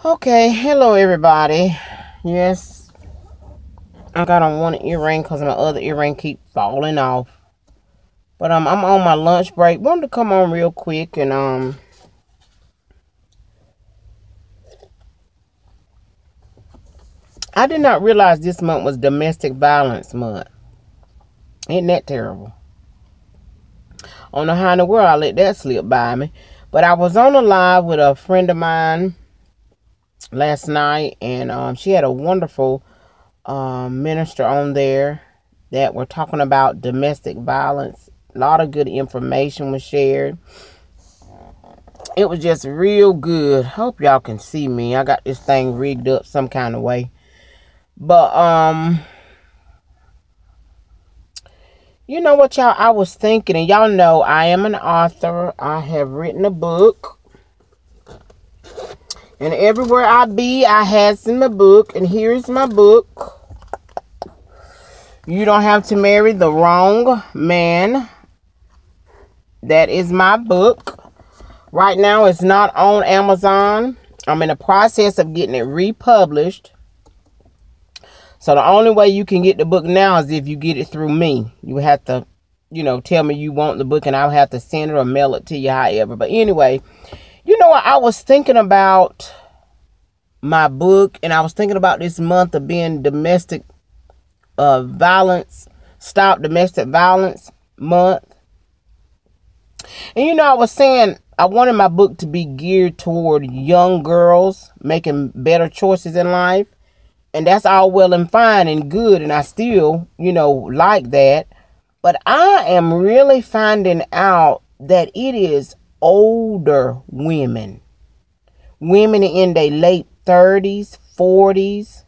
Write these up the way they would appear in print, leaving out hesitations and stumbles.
Okay, hello everybody. Yes, I got on one earring because my other earring keep falling off. But I'm on my lunch break. Wanted to come on real quick and I did not realize this month was domestic violence month. Isn't that terrible? I don't know how in the world I let that slip by me. But I was on a live with a friend of mine last night, and she had a wonderful minister on there that were talking about domestic violence. A lot of good information was shared. It was just real good. Hope y'all can see me. I got this thing rigged up some kind of way. But you know what, y'all, I was thinking, and y'all know I am an author. I have written a book. And everywhere I be, I has in my book. And here's my book. You don't have to marry the wrong man. That is my book. Right now, it's not on Amazon. I'm in the process of getting it republished. So the only way you can get the book now is if you get it through me. You have to, tell me you want the book and I'll have to send it or mail it to you, however. But anyway, you know what? I was thinking about my book, and I was thinking about this month of being domestic violence, Stop Domestic Violence Month. And I was saying I wanted my book to be geared toward young girls making better choices in life. And that's all well and fine and good. And I still, like that. But I am really finding out that it is older women. Women in their late 30s, 40s,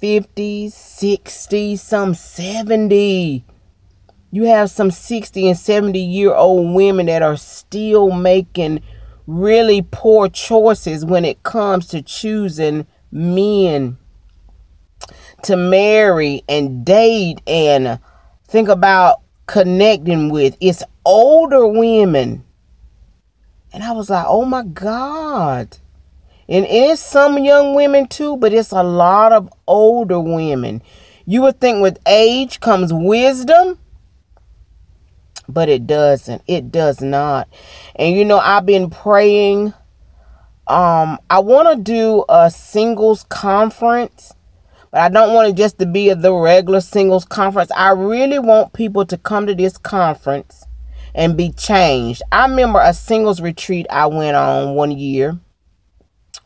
50s, 60s, some 70. You have some 60 and 70-year-old women that are still making really poor choices when it comes to choosing men to marry and date and think about connecting with. It's older women. And I was like, oh my God. And it's some young women too, but it's a lot of older women. You would think with age comes wisdom, but it doesn't. It does not. And I've been praying. I want to do a singles conference. But I don't want it just to be the regular singles conference. I really want people to come to this conference and be changed. I remember a singles retreat I went on one year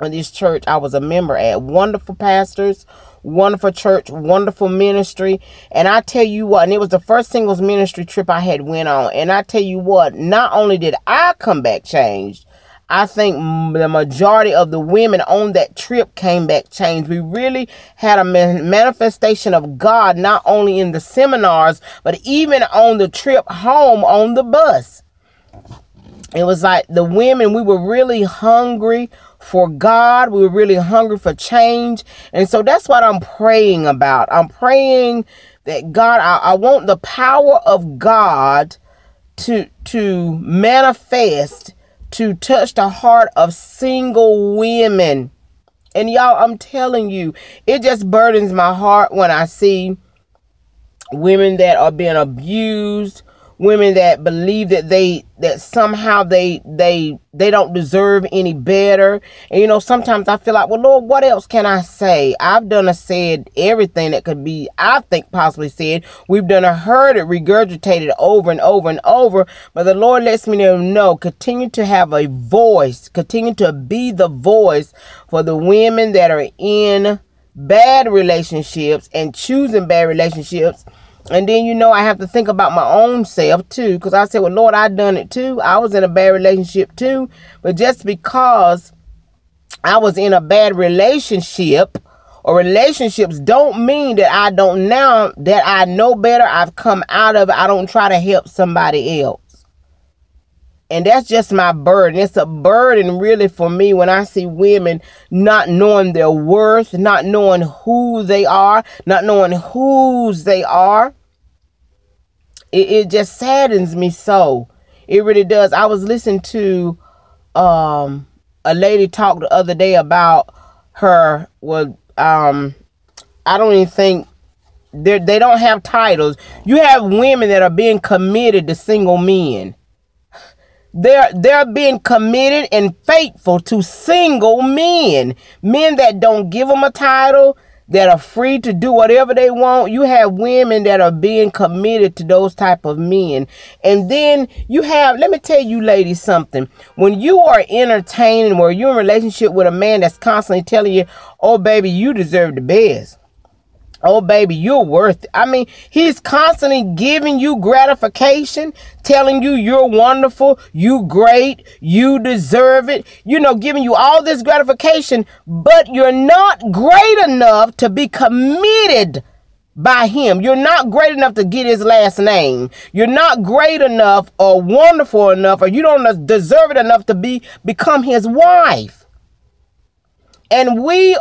in this church I was a member at. Wonderful pastors, wonderful church, wonderful ministry. And I tell you what, and it was the first singles ministry trip I had went on. And I tell you what, not only did I come back changed, I think the majority of the women on that trip came back changed. We really had a manifestation of God, not only in the seminars, but even on the trip home on the bus. It was like the women, we were really hungry for God. We were really hungry for change. And so that's what I'm praying about. I'm praying that God, I want the power of God to manifest, to touch the heart of single women. And y'all, I'm telling you, it just burdens my heart when I see women that are being abused, women that believe that somehow they don't deserve any better. And sometimes I feel like, well, Lord, what else can I say? I've done said everything that could be, I think, possibly said. We've done heard it regurgitated over and over and over. But the Lord lets me know, continue to have a voice, continue to be the voice for the women that are in bad relationships and choosing bad relationships. And then, I have to think about my own self too. Because I said, well, Lord, I done it too. I was in a bad relationship too. But just because I was in a bad relationship or relationships don't mean that I don't now that I know better. I've come out of it. I don't try to help somebody else. And that's just my burden. It's a burden really for me when I see women not knowing their worth, not knowing who they are, not knowing whose they are. It just saddens me so. It really does. I was listening to a lady talked the other day about her. Well, I don't even think they don't have titles. You have women that are being committed to single men. They're being committed and faithful to single men. Men that don't give them a title, that are free to do whatever they want. You have women that are being committed to those type of men. And then you have, let me tell you ladies something. When you are entertaining or you're in a relationship with a man that's constantly telling you, oh baby, you deserve the best. Oh, baby, you're worth it. I mean, he's constantly giving you gratification, telling you you're wonderful, you great, you deserve it, you know, giving you all this gratification, but you're not great enough to be committed by him. You're not great enough to get his last name. You're not great enough or wonderful enough, or you don't deserve it enough to become his wife. And we're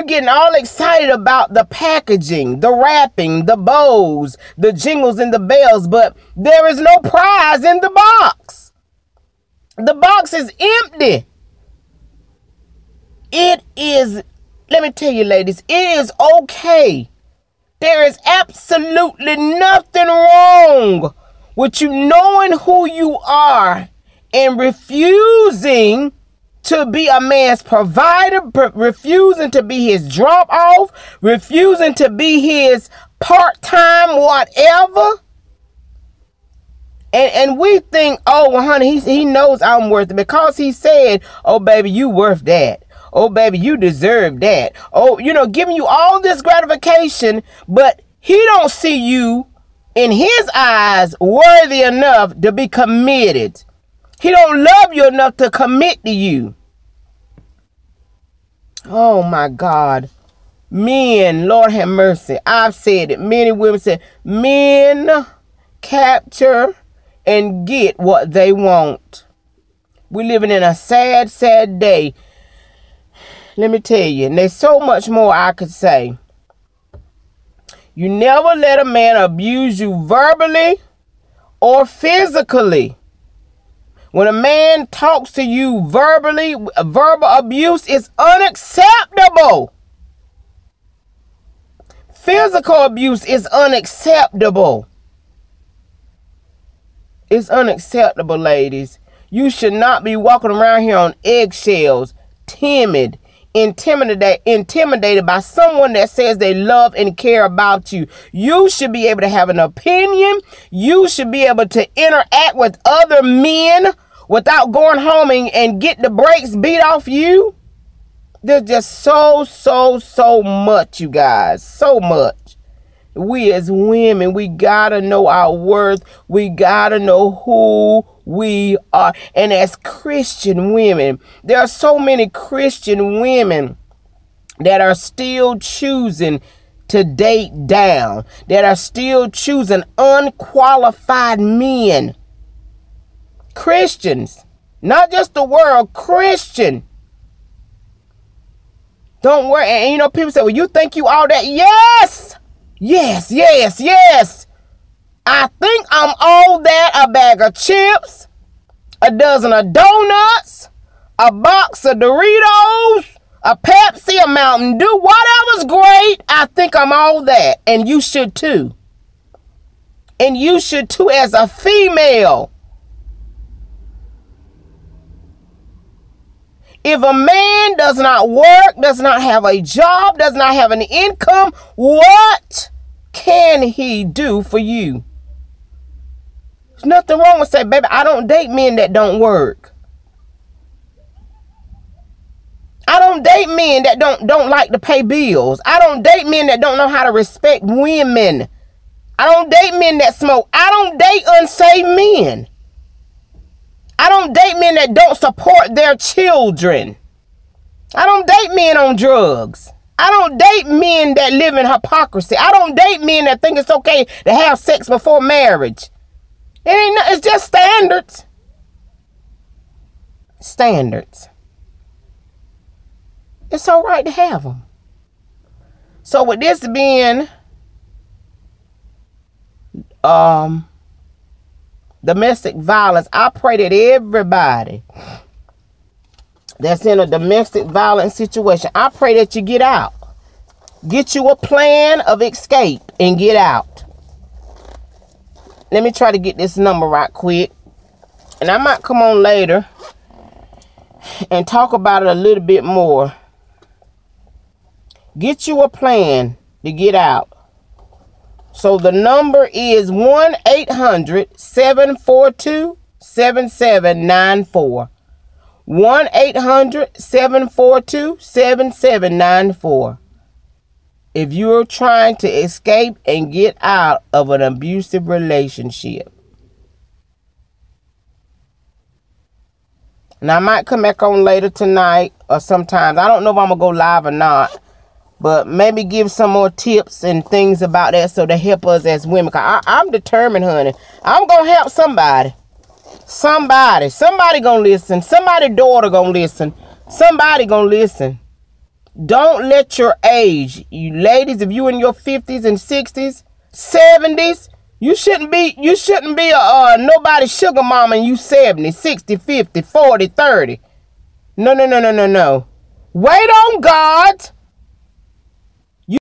getting all excited about the packaging, the wrapping, the bows, the jingles and the bells, but there is no prize in the box. The box is empty. It is, let me tell you ladies, it is okay. There is absolutely nothing wrong with you knowing who you are and refusing to be a man's provider, refusing to be his drop off, refusing to be his part-time whatever. And we think, oh, well, honey, he knows I'm worth it because he said, oh, baby, you worth that. Oh, baby, you deserve that. Oh, you know, giving you all this gratification, but he don't see you in his eyes worthy enough to be committed. He don't love you enough to commit to you. Oh my God. Men, Lord have mercy. I've said it. Many women say, men capture and get what they want. We're living in a sad, sad day. Let me tell you, and there's so much more I could say. You never let a man abuse you verbally or physically. When a man talks to you verbally, verbal abuse is unacceptable. Physical abuse is unacceptable. It's unacceptable, ladies. You should not be walking around here on eggshells, timid, intimidated by someone that says they love and care about you. You should be able to have an opinion. You should be able to interact with other men without going home and get the brakes beat off you. There's just so much, you guys. So much. We as women, we gotta know our worth. We gotta know who we are. And as Christian women, there are so many Christian women that are still choosing to date down, that are still choosing unqualified men. Christians, not just the world, Christian. Don't worry. And you know, people say, well, you think you all that? Yes. Yes, yes, yes. I think I'm all that. A bag of chips, a dozen of donuts, a box of Doritos, a Pepsi, a Mountain Dew, whatever's great. I think I'm all that. And you should too. And you should too as a female. If a man does not work, does not have a job, does not have an income, what can he do for you? There's nothing wrong with saying, baby, I don't date men that don't work. I don't date men that don't like to pay bills. I don't date men that don't know how to respect women. I don't date men that smoke. I don't date unsaved men. I don't date men that don't support their children. I don't date men on drugs. I don't date men that live in hypocrisy. I don't date men that think it's okay to have sex before marriage. It's just standards. Standards. It's all right to have them. So with this being domestic violence, I pray that everybody that's in a domestic violence situation, I pray that you get out. Get you a plan of escape and get out. Let me try to get this number right quick. And I might come on later and talk about it a little bit more. Get you a plan to get out. So the number is 1-800-742-7794. 1-800-742-7794. If you're trying to escape and get out of an abusive relationship. And I might come back on later tonight or sometimes. I don't know if I'm going to go live or not. But maybe give some more tips and things about that so to help us as women. Cause I'm determined, honey. I'm going to help somebody. Somebody going to listen. Somebody's daughter going to listen. Somebody going to listen. Don't let your age, you ladies, if you in your 50s and 60s, 70s, you shouldn't be a nobody sugar mama and you 70, 60, 50, 40, 30. No. Wait on God.